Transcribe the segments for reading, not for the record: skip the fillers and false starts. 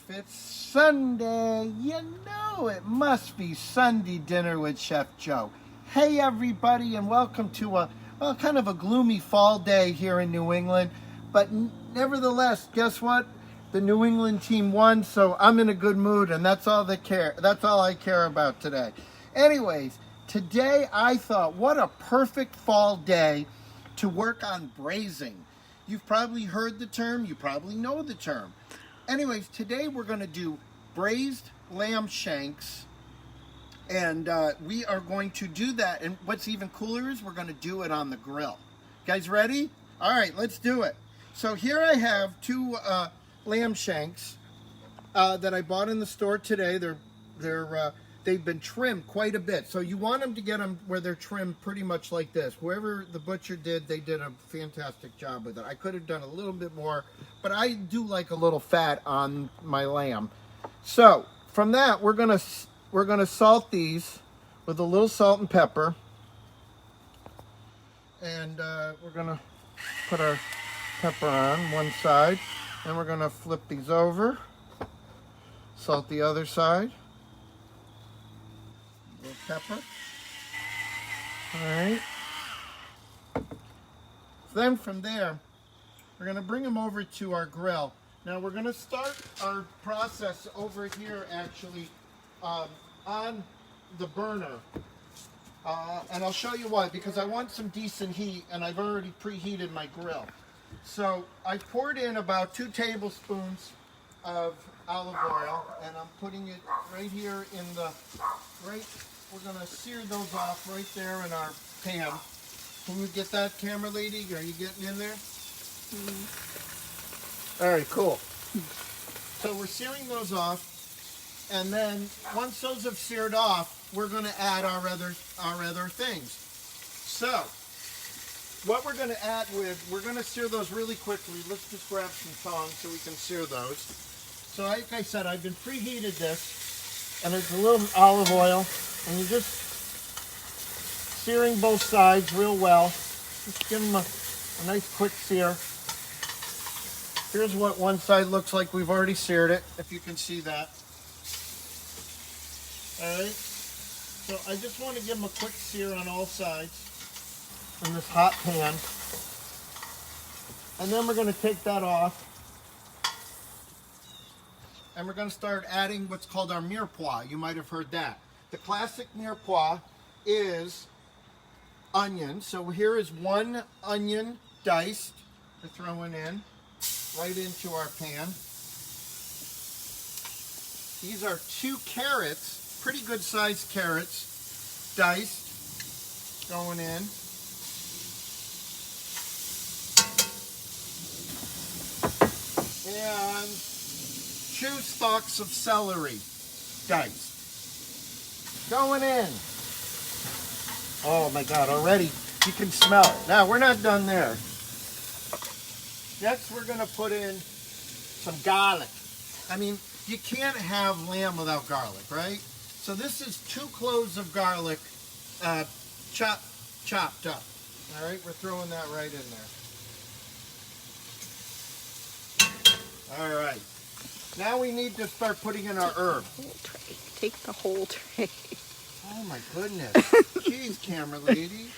if it's Sunday, you know it must be Sunday dinner with Chef Joe. Hey everybody, and welcome to a kind of a gloomy fall day here in New England. But nevertheless, guess what? The New England team won, so I'm in a good mood, and that's all I care about today. Anyways, today I thought, what a perfect fall day to work on braising. You've probably heard the term, you probably know the term. Anyways, today we're going to do braised lamb shanks, and we are going to do that. And what's even cooler is we're going to do it on the grill. Guys ready? All right, let's do it. So here I have two lamb shanks that I bought in the store today. They've been trimmed quite a bit. So you want them to get them where they're trimmed pretty much like this. Whoever the butcher did, they did a fantastic job with it. I could have done a little bit more, but I do like a little fat on my lamb. So from that, we're gonna salt these with a little salt and pepper, and we're gonna put our pepper on one side, and we're gonna flip these over, salt the other side. Little pepper. All right. Then from there, we're going to bring them over to our grill. Now we're going to start our process over here actually on the burner. And I'll show you why, because I want some decent heat, and I've already preheated my grill. So I poured in about 2 tablespoons of olive oil, and I'm putting it right here in the we're going to sear those off right there in our pan. Can you get that, camera lady? Are you getting in there? All right, cool. So we're searing those off, and then once those have seared off, we're going to add our other things. So what we're going to add we're going to sear those really quickly. Let's just grab some tongs so we can sear those. So like I said, I've been preheated this, and it's a little olive oil, and you're just searing both sides real well. Just give them a nice quick sear. Here's what one side looks like. We've already seared it, if you can see that. All right. So I just want to give them a quick sear on all sides in this hot pan. And then we're going to take that off. And we're going to start adding what's called our mirepoix. You might have heard that. The classic mirepoix is onion. So here is 1 onion diced. We're throwing in right into our pan. These are 2 carrots, pretty good sized carrots, diced, going in. And 2 stalks of celery, diced, going in. Oh my God, already you can smell it. Now, we're not done there. Next, we're gonna put in some garlic. I mean, you can't have lamb without garlic, right? So this is 2 cloves of garlic, chopped up. All right, we're throwing that right in there. All right. Now we need to start putting in our herbs. Take the whole tray. Oh my goodness. Jeez, camera lady.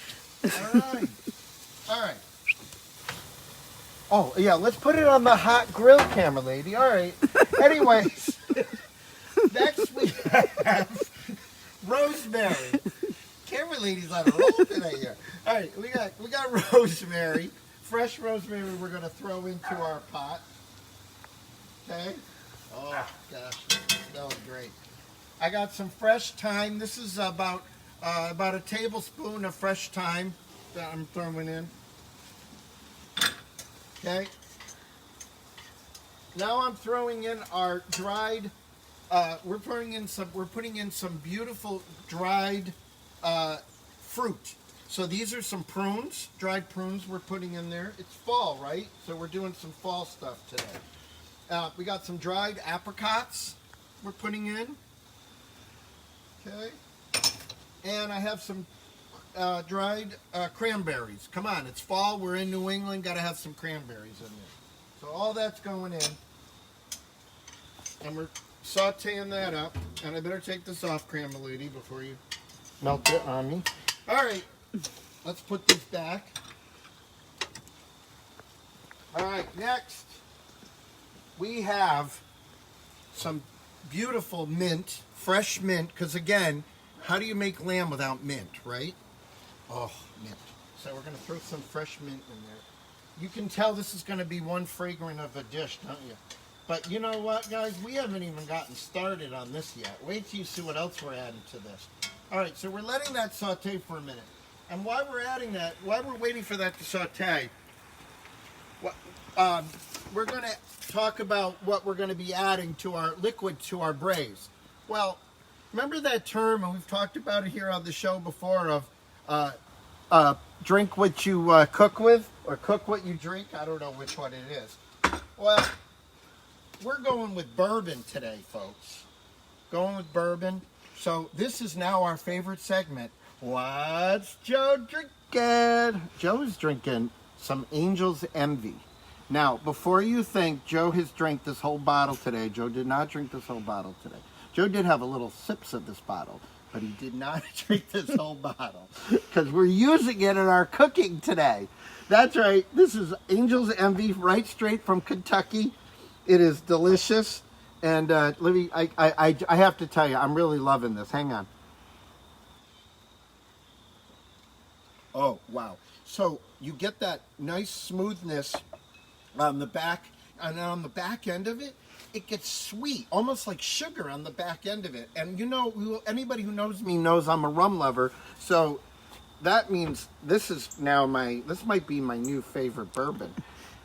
All right. All right. Oh, yeah, let's put it on the hot grill, camera lady. All right. Anyways, next we have rosemary. Camera lady's on a roll today here. All right, we got rosemary. Fresh rosemary we're going to throw into our pot. Okay. Oh gosh, that smells great. I got some fresh thyme. This is about a tablespoon of fresh thyme that I'm throwing in. Okay. Now I'm throwing in our dried. We're putting in some beautiful dried fruit. So these are some prunes, dried prunes we're putting in there. It's fall, right? So we're doing some fall stuff today. We got some dried apricots we're putting in. Okay. And I have some dried cranberries. Come on, it's fall. We're in New England. Got to have some cranberries in there. So all that's going in. And we're sauteing that up. And I better take this off, Grandma Lady, before you melt it on me. All right, let's put this back. All right, next we have some beautiful mint, fresh mint, because again, how do you make lamb without mint, right? Oh, mint. So we're going to throw some fresh mint in there. You can tell this is going to be one fragrant of a dish, don't you? But you know what, guys? We haven't even gotten started on this yet. Wait till you see what else we're adding to this. All right, so we're letting that saute for a minute. And while we're adding that, while we're waiting for that to saute, we're going to talk about what we're going to be adding to our liquid, to our braise. Well, remember that term, and we've talked about it here on the show before, of drink what you cook with, or cook what you drink. I don't know which one it is. Well, we're going with bourbon today, folks. Going with bourbon. So this is now our favorite segment. What's Joe drinking? Joe is drinking some Angel's Envy. Now, before you think Joe has drank this whole bottle today, Joe did not drink this whole bottle today. Joe did have a little sips of this bottle, but he did not drink this whole bottle because we're using it in our cooking today. That's right. This is Angel's Envy, right straight from Kentucky. It is delicious. And Libby, I have to tell you, I'm really loving this. Hang on. Oh, wow. So you get that nice smoothness on the back, and on the back end of it, it gets sweet, almost like sugar on the back end of it. And you know, anybody who knows me knows I'm a rum lover, so that means this might be my new favorite bourbon.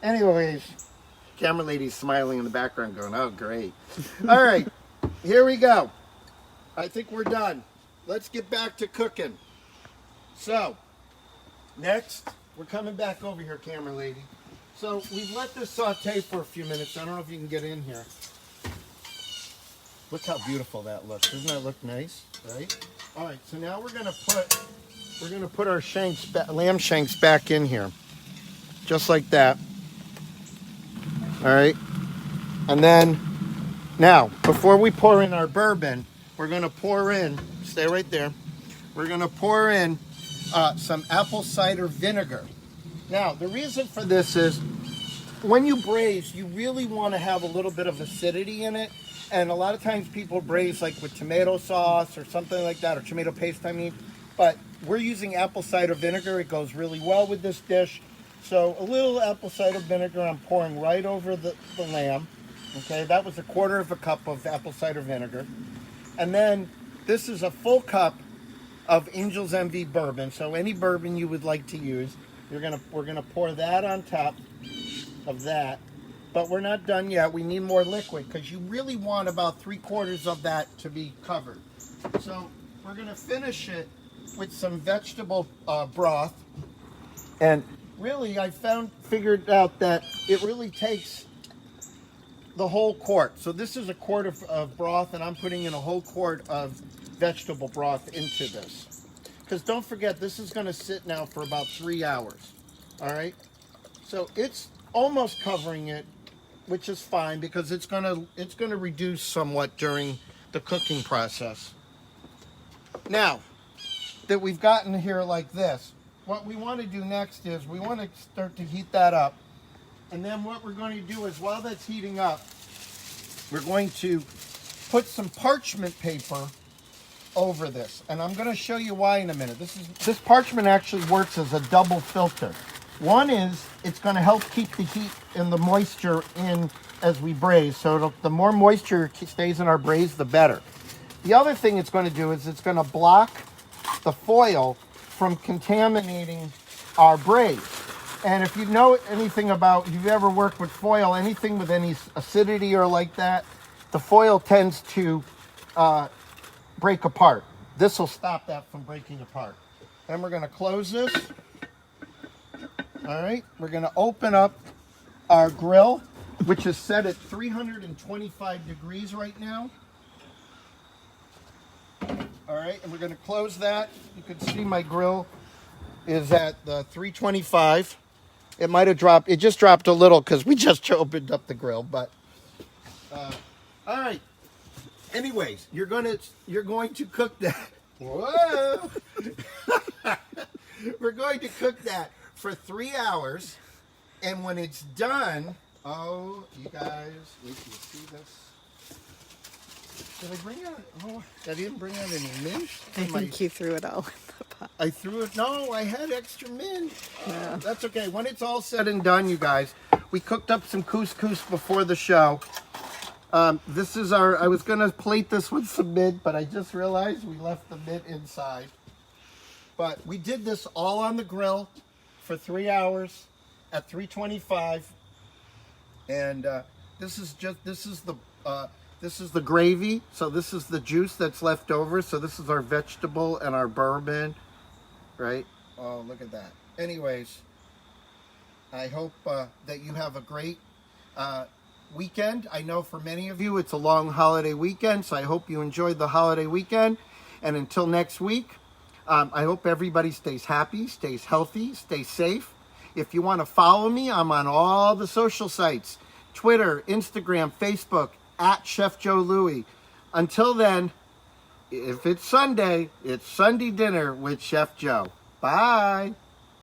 Anyways, camera lady's smiling in the background going, oh, great. All right, here we go. I think we're done. Let's get back to cooking. So, next, we're coming back over here, camera lady. So we've let this saute for a few minutes. I don't know if you can get in here. Look how beautiful that looks. Doesn't that look nice, right? All right, so now we're gonna put our lamb shanks back in here, just like that. All right, and then now before we pour in our bourbon, we're gonna pour in. Stay right there. We're gonna pour in some apple cider vinegar. Now, the reason for this is when you braise, you really want to have a little bit of acidity in it. And a lot of times people braise like with tomato sauce or something like that, or tomato paste, I mean. But we're using apple cider vinegar. It goes really well with this dish. So a little apple cider vinegar I'm pouring right over the lamb. Okay, that was 1/4 cup of apple cider vinegar. And then this is a full cup of Angel's Envy bourbon. So any bourbon you would like to use. We're gonna pour that on top of that, but we're not done yet. We need more liquid because you really want about 3/4 of that to be covered. So we're gonna finish it with some vegetable broth, and really I figured out that it really takes the whole quart. So this is 1/4 of broth, and I'm putting in a whole quart of vegetable broth into this. Because don't forget, this is going to sit now for about 3 hours. All right? So it's almost covering it, which is fine because it's going to reduce somewhat during the cooking process. Now that we've gotten here like this, what we want to do next is we want to start to heat that up. And then what we're going to do is while that's heating up, we're going to put some parchment paper over this, and I'm going to show you why in a minute. This parchment actually works as a double filter. One is it's going to help keep the heat and the moisture in as we braise, so the more moisture stays in our braise, the better. The other thing it's going to do is it's going to block the foil from contaminating our braise. And if you know anything about, if you've ever worked with foil, anything with any acidity or like that, the foil tends to break apart. This will stop that from breaking apart. Then we're going to close this. All right, we're going to open up our grill, which is set at 325 degrees right now. All right, and we're going to close that. You can see my grill is at the 325. It might have dropped. It just dropped a little because we just opened up the grill, but All right. Anyways, you're going to cook that. Whoa! We're going to cook that for 3 hours, and when it's done, oh, you guys, wait till you see this. Did I bring out? Oh, I didn't bring out any mint. I think you threw it all in the pot. I threw it. No, I had extra mint. Yeah. That's okay. When it's all said and done, you guys, we cooked up some couscous before the show. This is I was going to plate this with some mint, but I just realized we left the mint inside. But we did this all on the grill for 3 hours at 325. And this is the gravy. So this is the juice that's left over. So this is our vegetable and our bourbon, right? Oh, look at that. Anyways, I hope that you have a great weekend. I know for many of you it's a long holiday weekend, so I hope you enjoyed the holiday weekend. And until next week, I hope everybody stays happy, stays healthy, stays safe. If you want to follow me, I'm on all the social sites: Twitter, Instagram, Facebook, at Chef Joe Louie. Until then, if it's Sunday, it's Sunday dinner with Chef Joe. Bye.